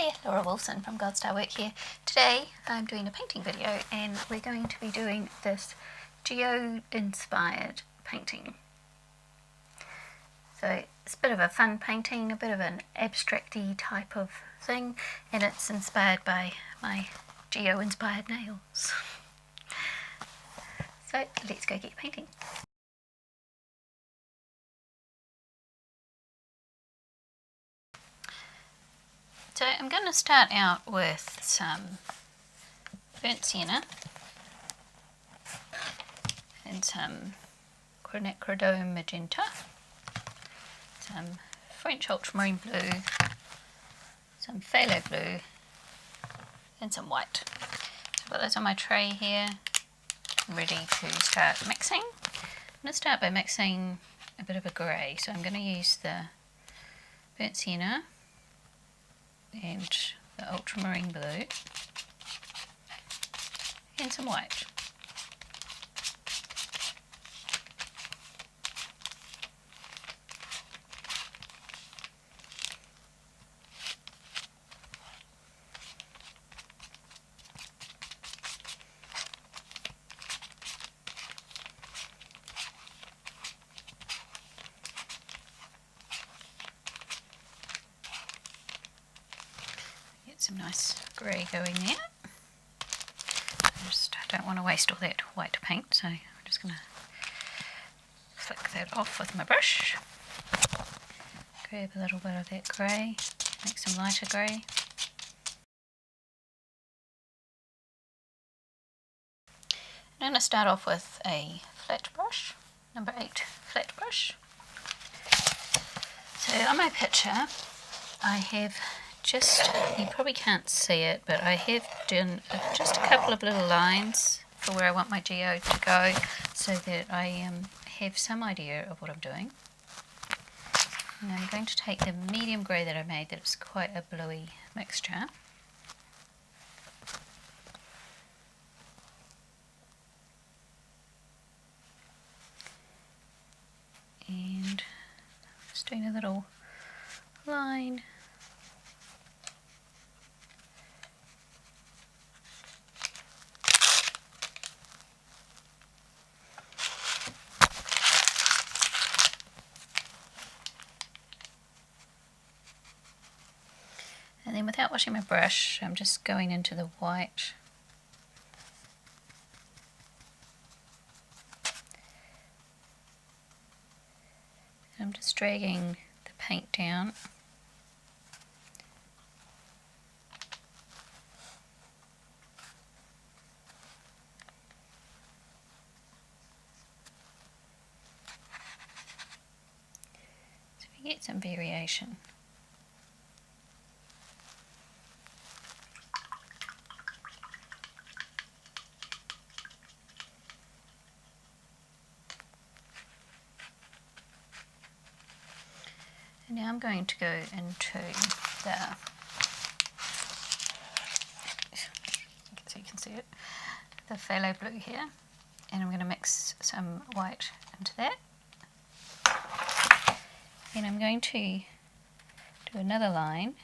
Hi there, Laura Wilson from Gold Star Work here. Today I'm doing a painting video and we're going to be doing this geode inspired painting. So it's a bit of a fun painting, a bit of an abstract-y type of thing, and it's inspired by my geo inspired nails. So let's go get painting. So I'm going to start out with some burnt sienna and some quinacridone magenta, some French ultramarine blue, some phthalo blue, and some white. So I've got those on my tray here. I'm ready to start mixing. I'm going to start by mixing a bit of a grey. So I'm going to use the burnt sienna and the ultramarine blue and some white. Some nice grey going there. I don't want to waste all that white paint, so I'm just going to flick that off with my brush. Grab a little bit of that grey, make some lighter grey. I'm going to start off with a flat brush, number 8 flat brush. So on my picture I have you probably can't see it, but I have done just a couple of little lines for where I want my geode to go so that I have some idea of what I'm doing. And I'm going to take the medium grey that I made, that was quite a bluey mixture. And just doing a little line. And then without washing my brush, I'm just going into the white. And I'm just dragging the paint down. So we get some variation. And now I'm going to go into so you can see it, the phthalo blue here, and I'm going to mix some white into that. Then I'm going to do another line.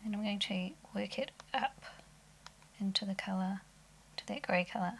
And I'm going to work it up into the colour, to that grey colour.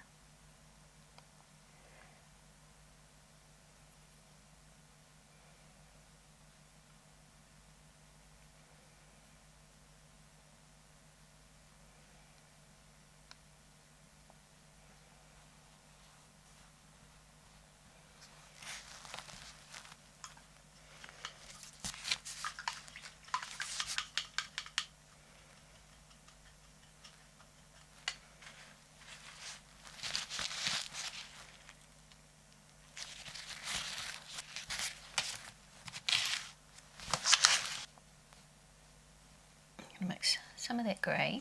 Mix some of that grey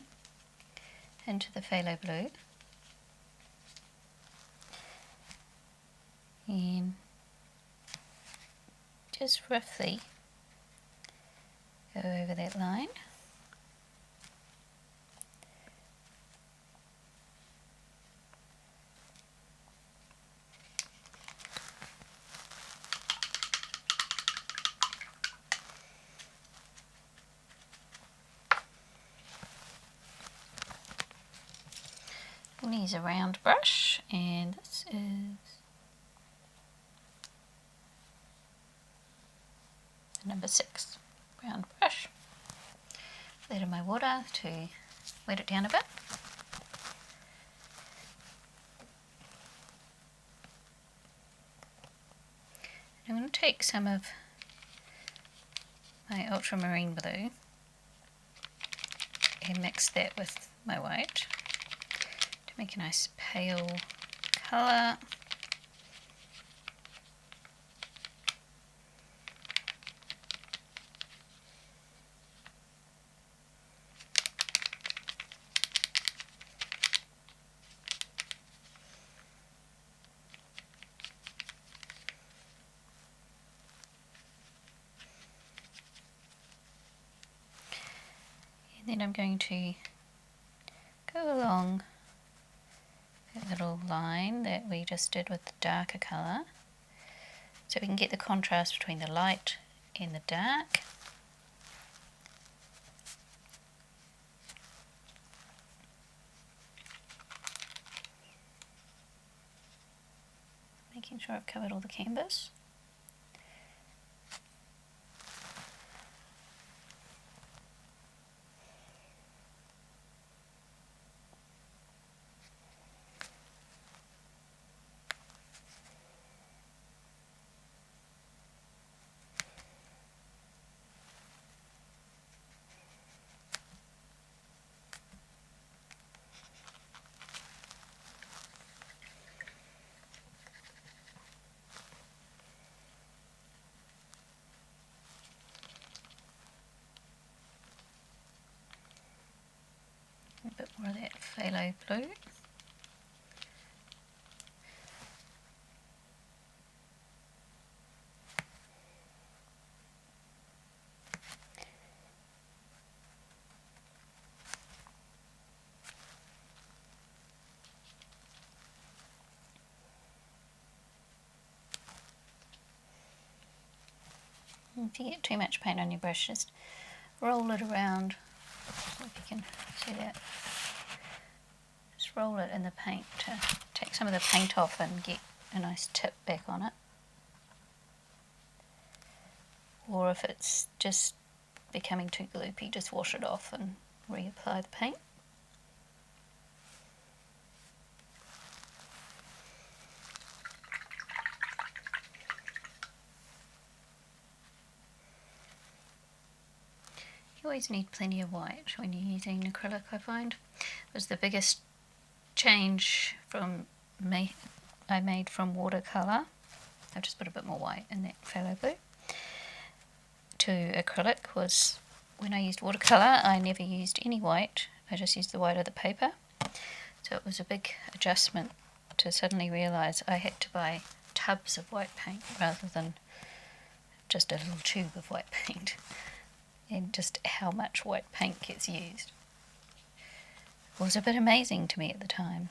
into the phthalo blue and just roughly go over that line. I'm going to use a round brush, and this is number 6 round brush. That in my water to wet it down a bit. I'm going to take some of my ultramarine blue and mix that with my white to make a nice pale colour. And then I'm going to go along that little line that we just did with the darker colour, so we can get the contrast between the light and the dark. Making sure I've covered all the canvas. A bit more of that phthalo blue. If you get too much paint on your brush, just roll it around. If you can see that. Just roll it in the paint to take some of the paint off and get a nice tip back on it. Or if it's just becoming too gloopy, just wash it off and reapply the paint. You always need plenty of white when you're using acrylic, I find. It was the biggest change from I made from watercolour. I've just put a bit more white in that phthalo blue to acrylic was when I used watercolour I never used any white, I just used the white of the paper. So it was a big adjustment to suddenly realise I had to buy tubs of white paint rather than just a little tube of white paint, and just how much white paint gets used. It was a bit amazing to me at the time.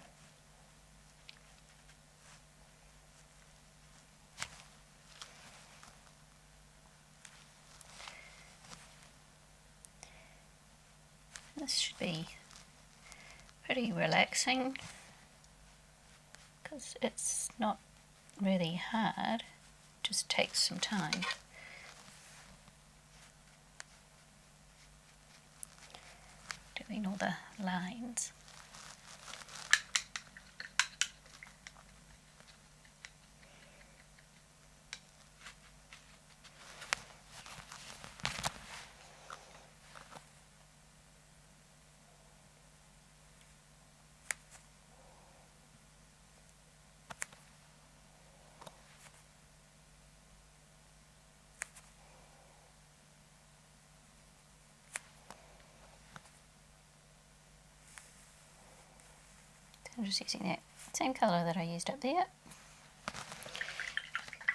This should be pretty relaxing because it's not really hard, it just takes some time. Doing all the lines. I'm just using that same colour that I used up there.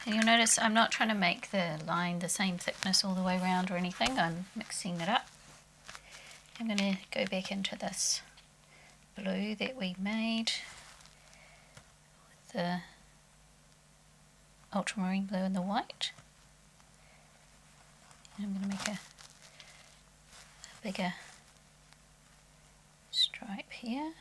And you'll notice I'm not trying to make the line the same thickness all the way around or anything, I'm mixing it up. I'm going to go back into this blue that we made with the ultramarine blue and the white. And I'm going to make a bigger stripe here.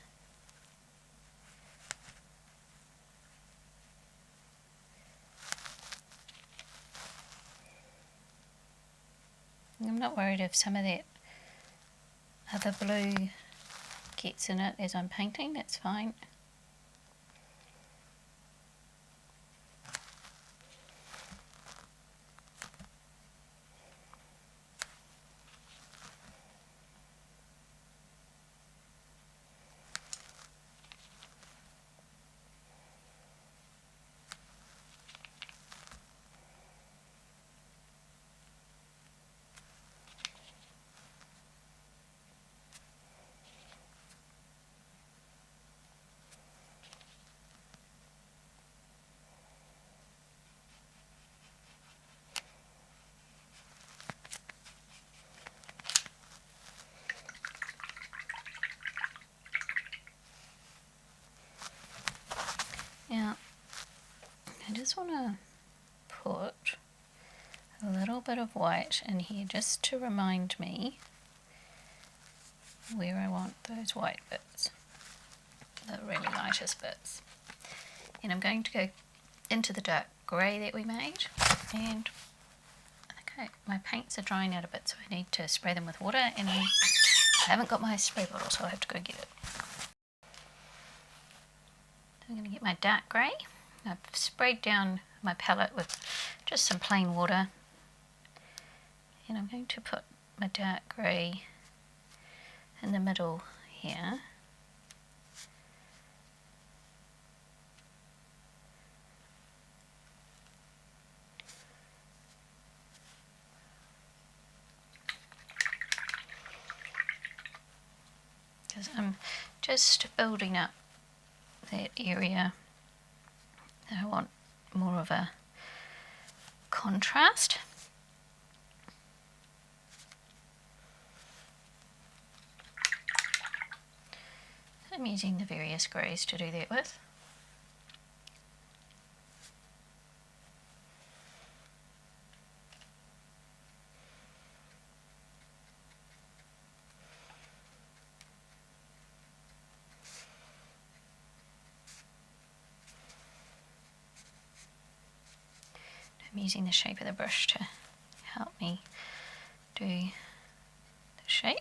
I'm not worried if some of that other blue gets in it as I'm painting, that's fine. Now, I just want to put a little bit of white in here just to remind me where I want those white bits, the really lightest bits. And I'm going to go into the dark grey that we made, and okay, my paints are drying out a bit, so I need to spray them with water, and I haven't got my spray bottle, so I have to go get it. I'm going to get my dark grey. I've sprayed down my palette with just some plain water, and I'm going to put my dark grey in the middle here. Because I'm just building up that area. I want more of a contrast. I'm using the various greys to do that with. I'm using the shape of the brush to help me do the shape.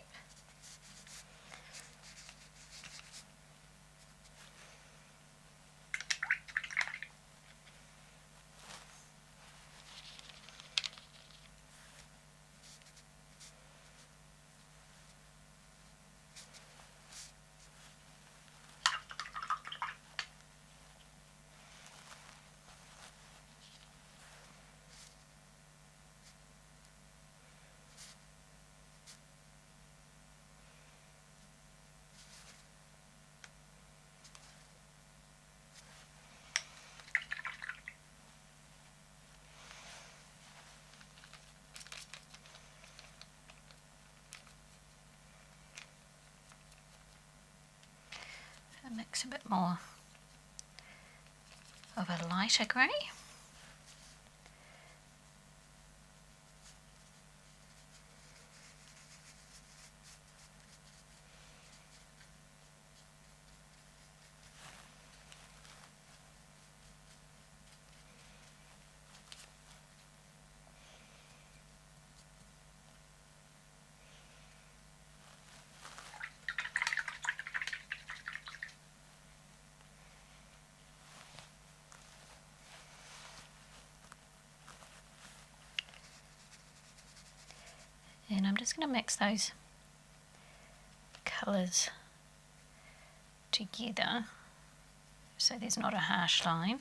Mix a bit more of a lighter grey. And I'm just going to mix those colours together so there's not a harsh line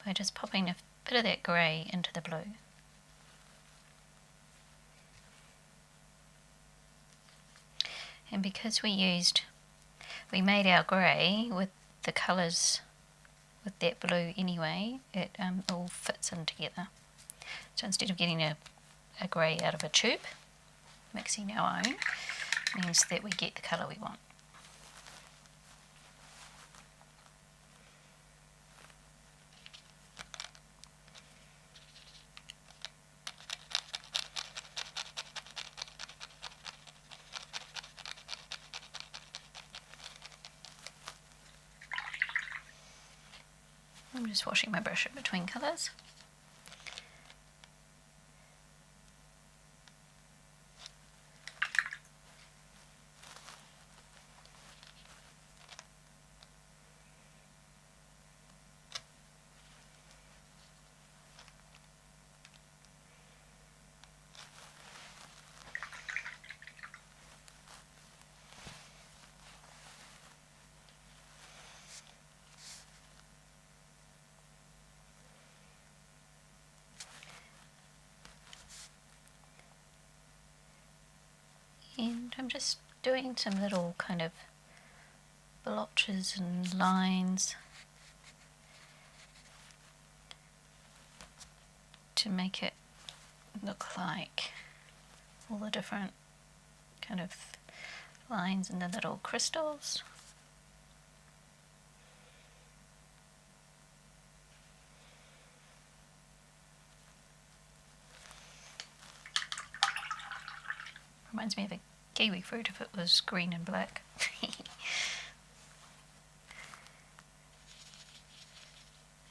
by just popping a bit of that grey into the blue. And because we made our grey with the colours with that blue anyway, it all fits in together. So instead of getting a grey out of a tube, mixing our own means that we get the colour we want. I'm just washing my brush in between colours. And I'm just doing some little kind of blotches and lines to make it look like all the different kind of lines and the little crystals. Reminds me of a kiwi fruit if it was green and black.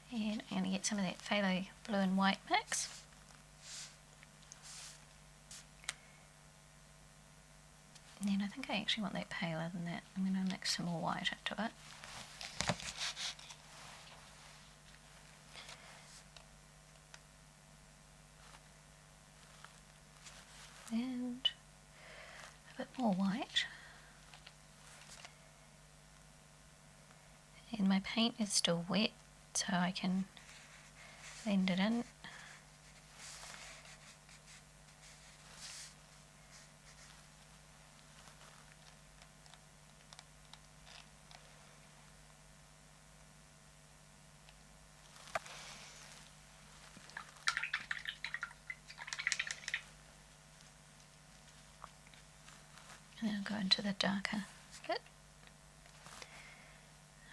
And I'm going to get some of that phthalo blue and white mix. And then I think I actually want that paler than that. I'm going to mix some more white into it. And a bit more white. And my paint is still wet, so I can blend it in. And then I'll go into the darker bit.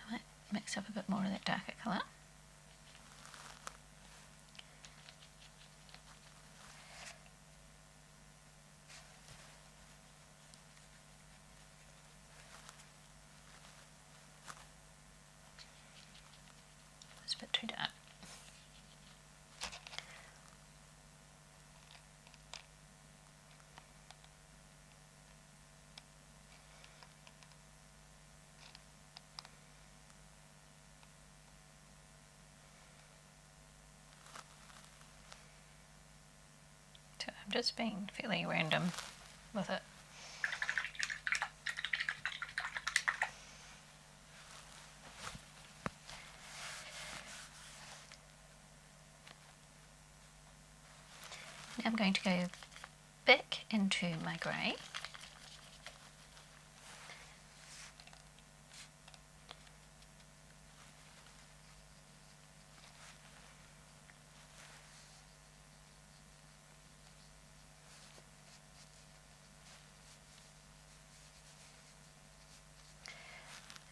I might mix up a bit more of that darker colour. It's a bit too dark. So I'm just being fairly random with it. Now I'm going to go back into my grey.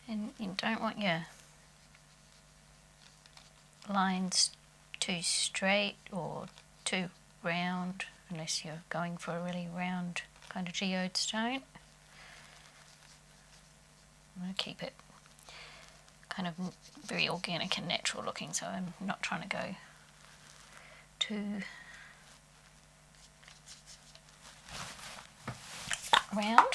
And you don't want your lines too straight or too round unless you're going for a really round kind of geode stone. I'm going to keep it kind of very organic and natural looking, so I'm not trying to go too round.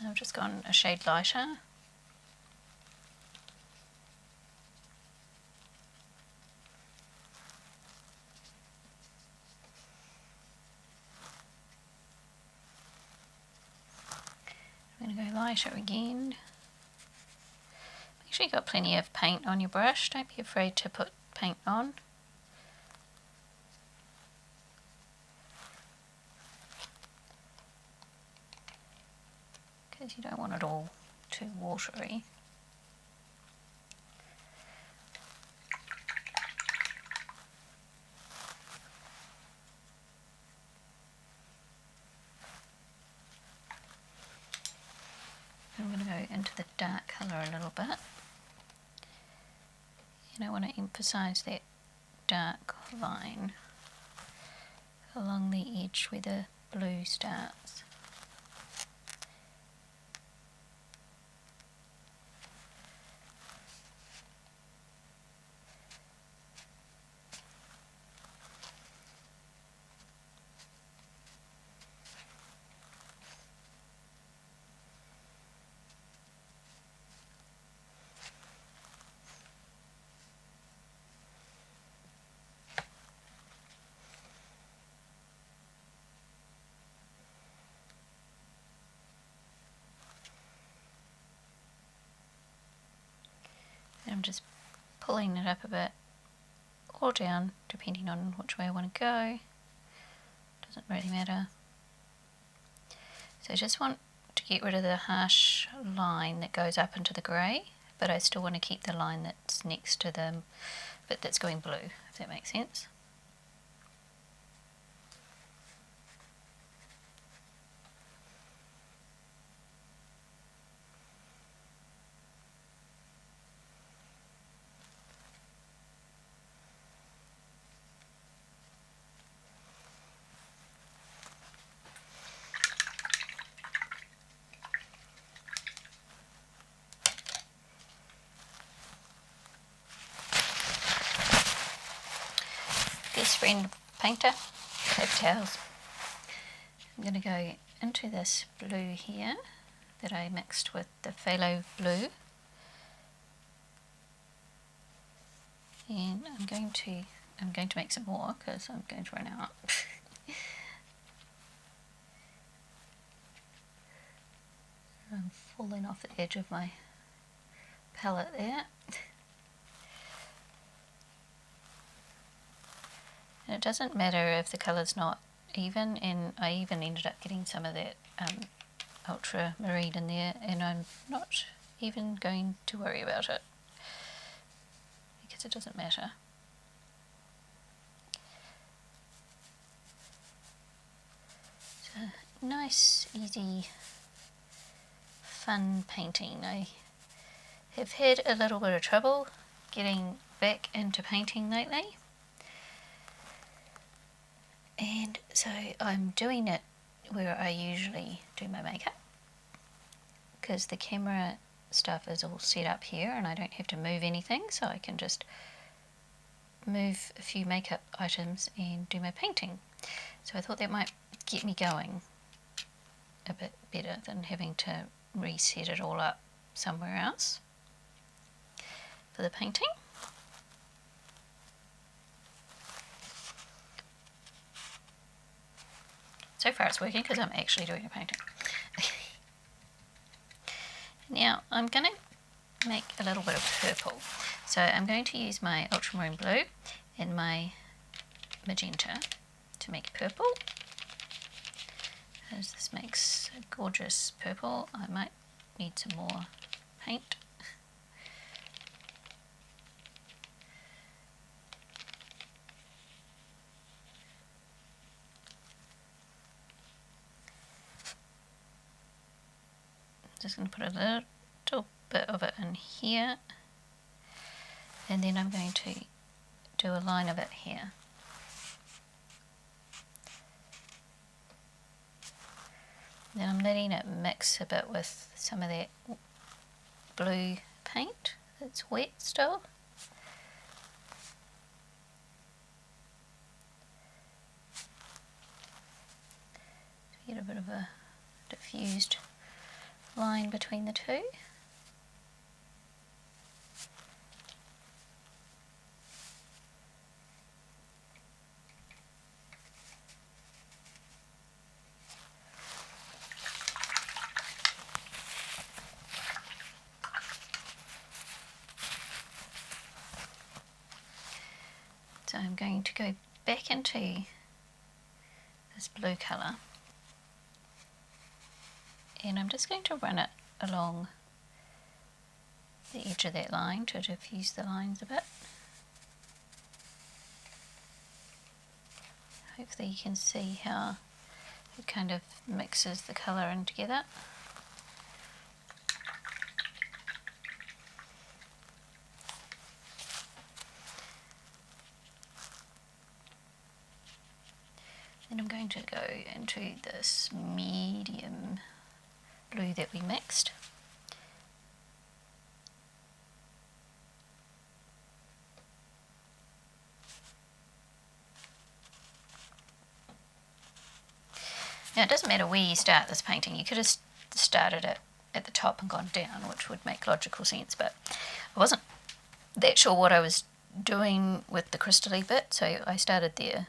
I've just gone a shade lighter. I'm going to go lighter again. Make sure you've got plenty of paint on your brush. Don't be afraid to put paint on. Because you don't want it all too watery. I'm going to go into the dark colour a little bit. And I want to emphasise that dark line along the edge where the blue starts. I'm just pulling it up a bit or down, depending on which way I want to go. Doesn't really matter. So I just want to get rid of the harsh line that goes up into the grey, but I still want to keep the line that's next to the bit that's going blue, if that makes sense. Best friend painter, paper towels. I'm going to go into this blue here that I mixed with the phthalo blue, and I'm going to make some more because I'm going to run out. I'm falling off the edge of my palette there. And it doesn't matter if the colour's not even, and I even ended up getting some of that ultramarine in there, and I'm not even going to worry about it because it doesn't matter. So nice, easy, fun painting. I have had a little bit of trouble getting back into painting lately. And so I'm doing it where I usually do my makeup, because the camera stuff is all set up here and I don't have to move anything, so I can just move a few makeup items and do my painting. So I thought that might get me going a bit better than having to reset it all up somewhere else for the painting. So far it's working because I'm actually doing a painting. Now I'm going to make a little bit of purple. So I'm going to use my ultramarine blue and my magenta to make purple. As this makes a gorgeous purple, I might need some more paint. Just going to put a little bit of it in here, and then I'm going to do a line of it here. Then I'm letting it mix a bit with some of that blue paint that's wet still. To get a bit of a diffused line between the two. So I'm going to go back into this blue colour, and I'm just going to run it along the edge of that line to diffuse the lines a bit. Hopefully you can see how it kind of mixes the colour in together. Then I'm going to go into this medium blue that we mixed. Now it doesn't matter where you start this painting. You could have started it at the top and gone down, which would make logical sense, but I wasn't that sure what I was doing with the crystal-y bit, so I started there.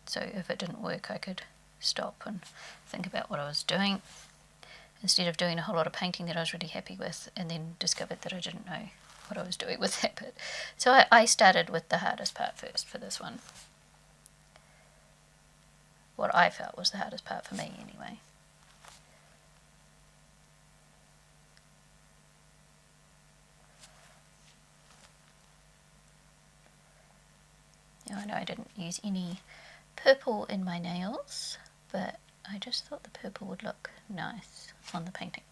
So if it didn't work, I could stop and think about what I was doing, instead of doing a whole lot of painting that I was really happy with and then discovered that I didn't know what I was doing with it. But so I started with the hardest part first for this one. What I felt was the hardest part for me anyway. Now I know I didn't use any purple in my nails, but I just thought the purple would look nice on the painting.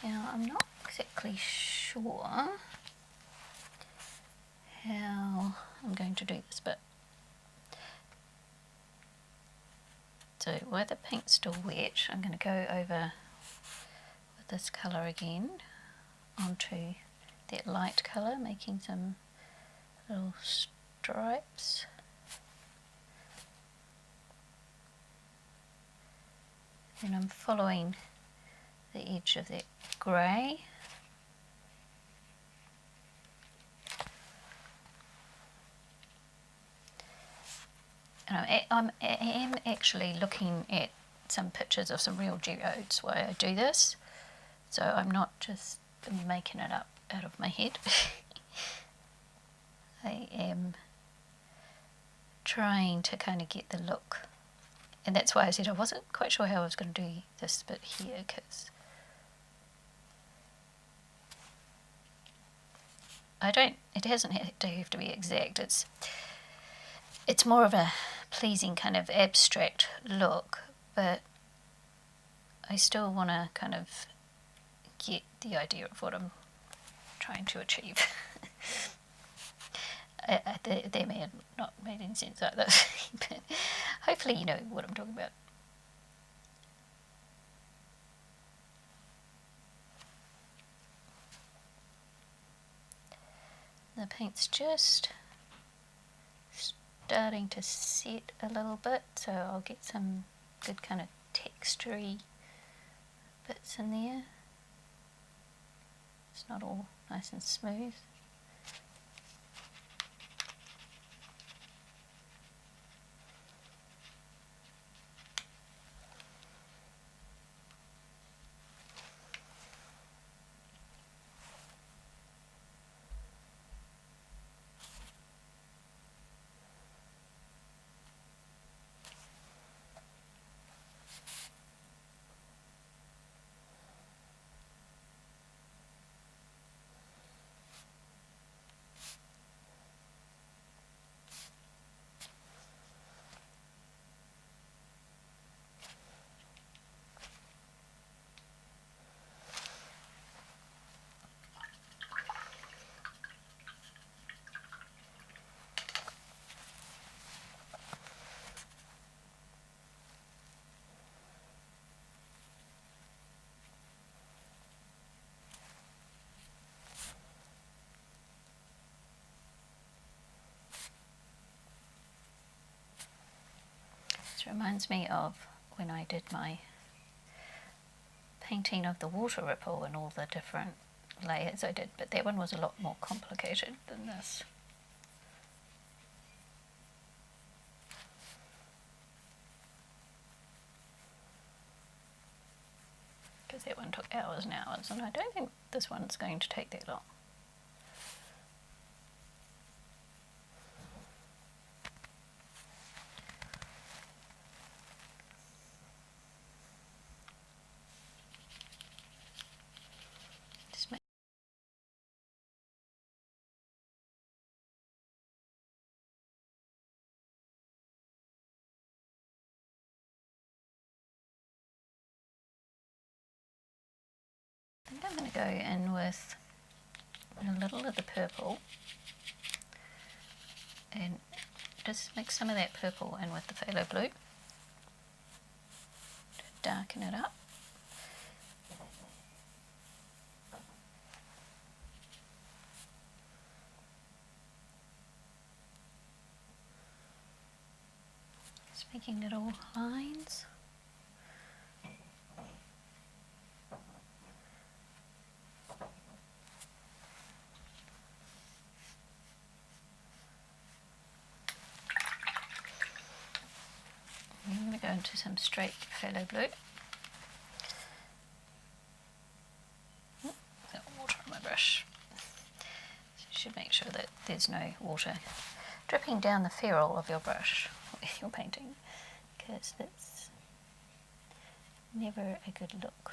Now I'm not exactly sure how I'm going to do this, but so while the paint's still wet, I'm going to go over with this colour again onto that light colour, making some little stripes. And I'm following the edge of that grey. And I am actually looking at some pictures of some real geodes while I do this, so I'm not just making it up out of my head. I am trying to kind of get the look, and that's why I said I wasn't quite sure how I was going to do this bit here, because it doesn't have to be exact. It's more of a pleasing kind of abstract look, but I still want to kind of get the idea of what I'm trying to achieve. They may have not made any sense like that, but hopefully you know what I'm talking about. The paint's just starting to set a little bit, so I'll get some good kind of textury bits in there. It's not all nice and smooth. This reminds me of when I did my painting of the water ripple and all the different layers I did, but that one was a lot more complicated than this. Because that one took hours and hours, and I don't think this one's going to take that long. I think I'm going to go in with a little of the purple and just mix some of that purple in with the phthalo blue to darken it up. Just making little lines. into some straight phthalo blue. Got water on my brush. So you should make sure that there's no water dripping down the ferrule of your brush when you're painting, because that's never a good look.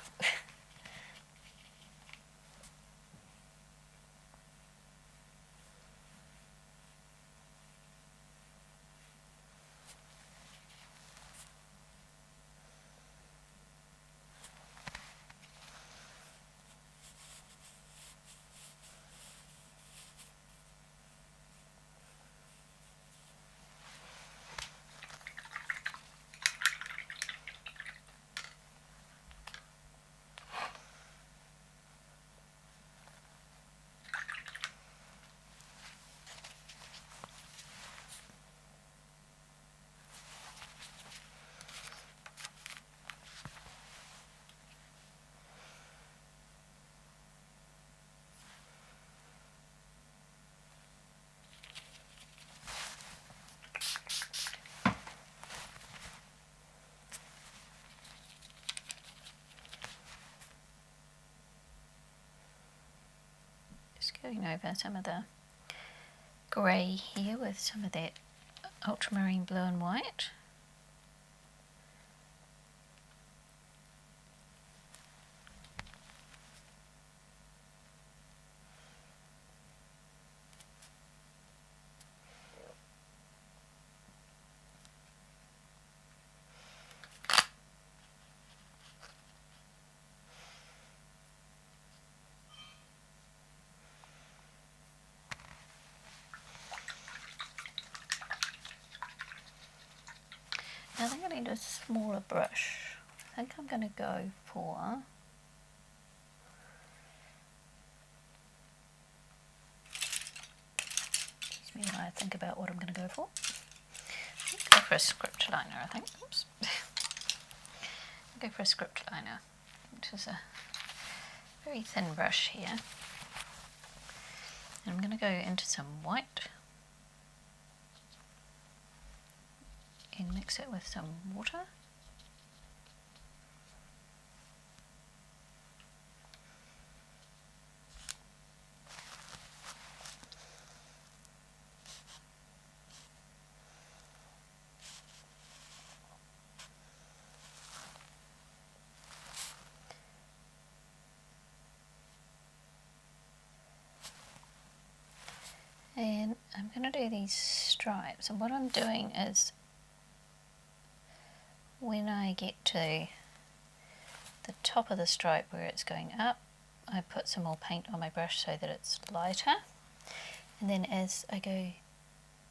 Just going over some of the grey here with some of that ultramarine blue and white. Now I think I need a smaller brush. I think I'm going to go for excuse me when I think about what I'm going to go for. Go for a script liner, I think. Oops. Go for a script liner, which is a very thin brush here. And I'm going to go into some white and mix it with some water. And I'm going to do these stripes, and what I'm doing is when I get to the top of the stripe where it's going up, I put some more paint on my brush so that it's lighter, and then as I go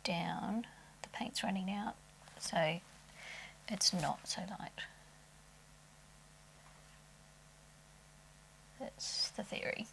down the paint's running out so it's not so light. That's the theory.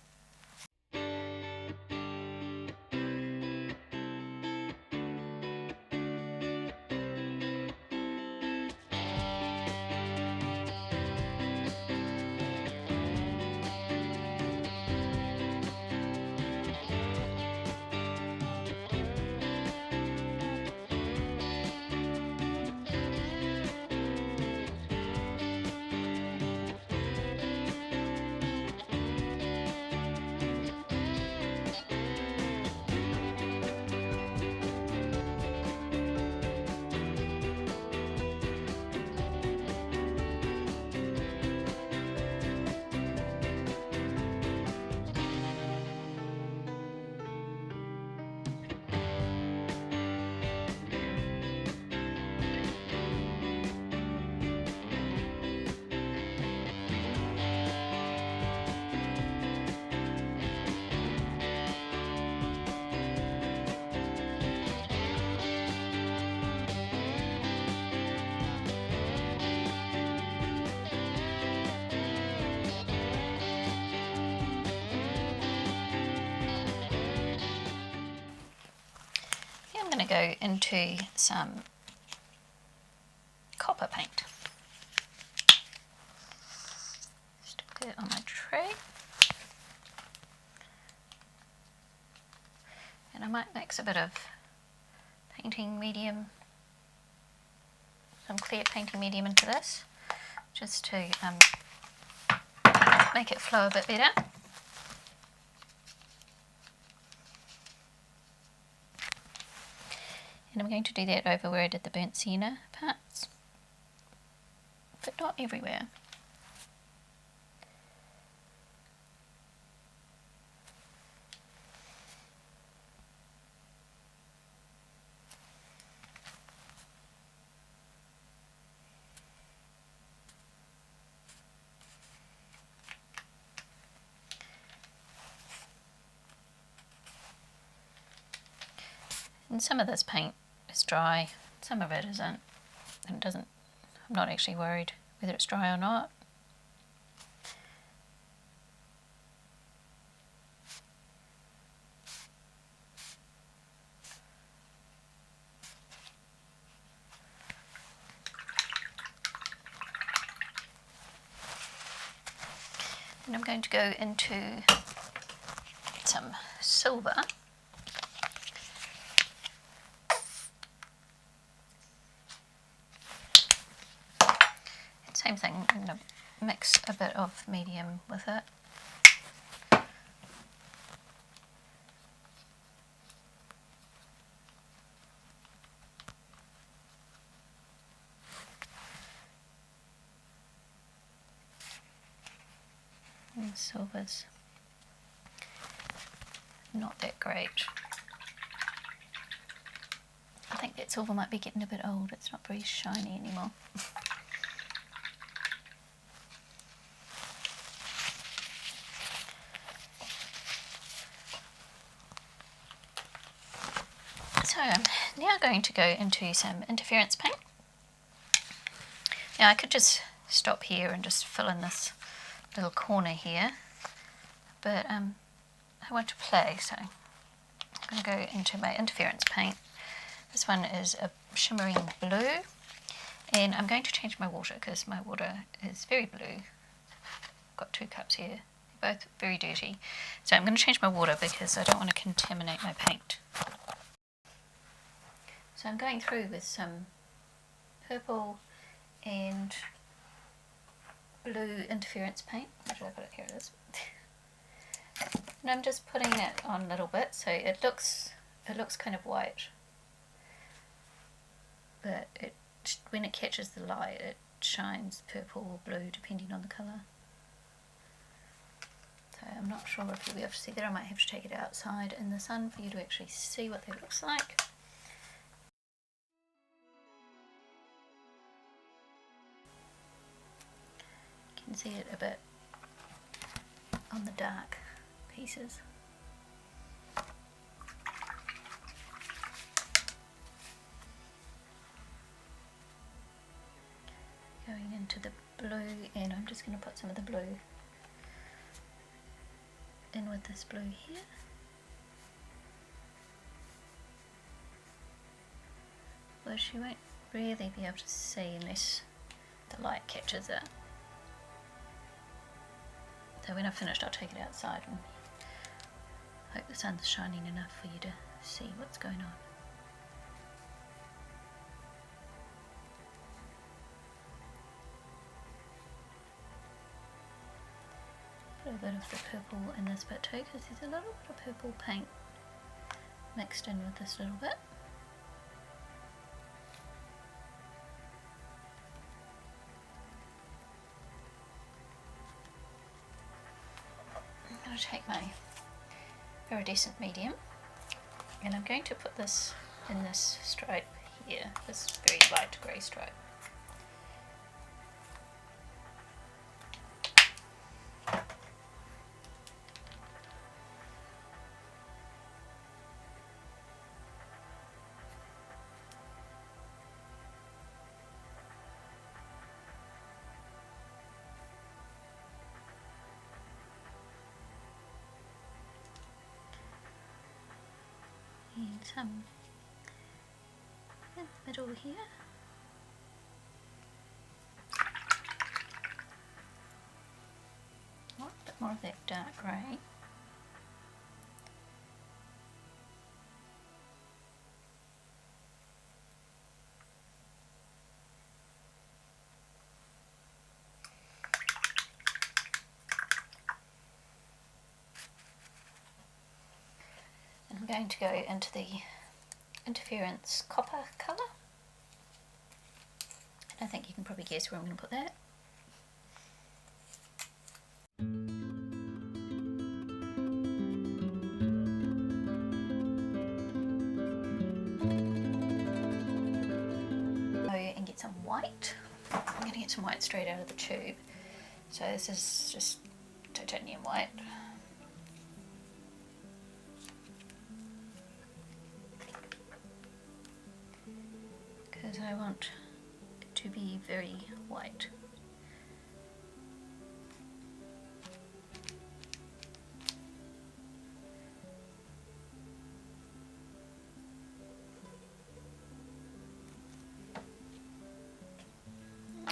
I'm going to go into some copper paint. Stick it on my tray. And I might mix a bit of painting medium some clear painting medium into this, just to make it flow a bit better. And I'm going to do that over where I did the burnt sienna parts, but not everywhere. And some of this paint is dry, some of it isn't, and I'm not actually worried whether it's dry or not. And I'm going to go into some silver. Same thing, I'm going to mix a bit of medium with it. And silver's not that great. I think that silver might be getting a bit old, it's not very shiny anymore. So I'm now going to go into some interference paint. Now I could just stop here and just fill in this little corner here, but I want to play, so I'm going to go into my interference paint. This one is a shimmering blue, and I'm going to change my water because my water is very blue. I've got 2 cups here, they're both very dirty, so I'm going to change my water because I don't want to contaminate my paint. So I'm going through with some purple and blue interference paint. Where did I put it? Here it is. And I'm just putting it on a little bit, so it looks kind of white, but when it catches the light, it shines purple or blue depending on the colour. So I'm not sure if you'll be able to see that. I might have to take it outside in the sun for you to actually see what that looks like. You can see it a bit on the dark pieces. Going into the blue, and I'm just going to put some of the blue in with this blue here. Which you won't really be able to see unless the light catches it. So when I've finished, I'll take it outside and hope the sun's shining enough for you to see what's going on. Put a bit of the purple in this bit too, because there's a little bit of purple paint mixed in with this little bit. I'm going to take my iridescent medium, and I'm going to put this in this stripe here, this very light grey stripe. And some in the middle here. A bit more of that dark grey. I'm going to go into the interference copper colour. And I think you can probably guess where I'm going to put that. And get some white. I'm going to get some white straight out of the tube. So this is just titanium white. Because I want it to be very white.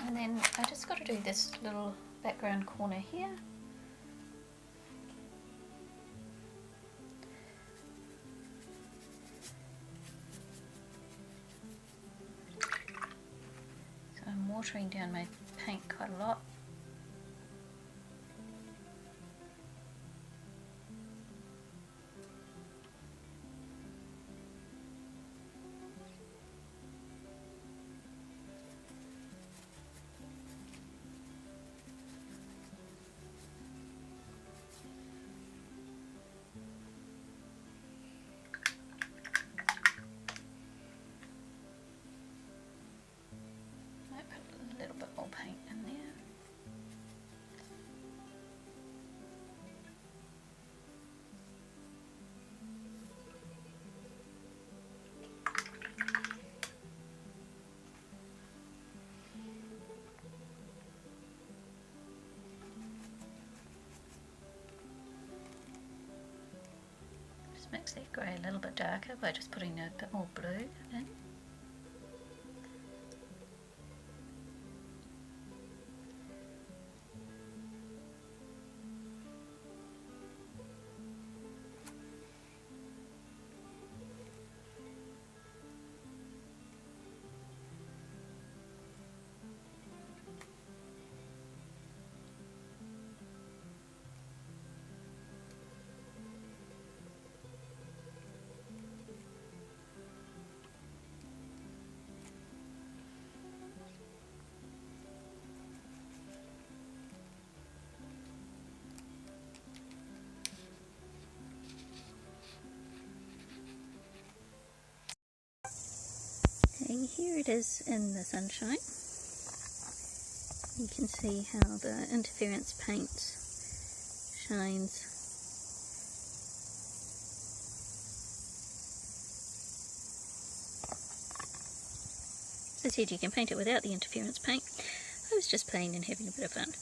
And then I just got to do this little background corner here. So I'm watering down my paint quite a lot. Paint in there. Just makes that grey a little bit darker by just putting a bit more blue in. Okay, here it is in the sunshine. You can see how the interference paint shines. As I said, you can paint it without the interference paint. I was just playing and having a bit of fun.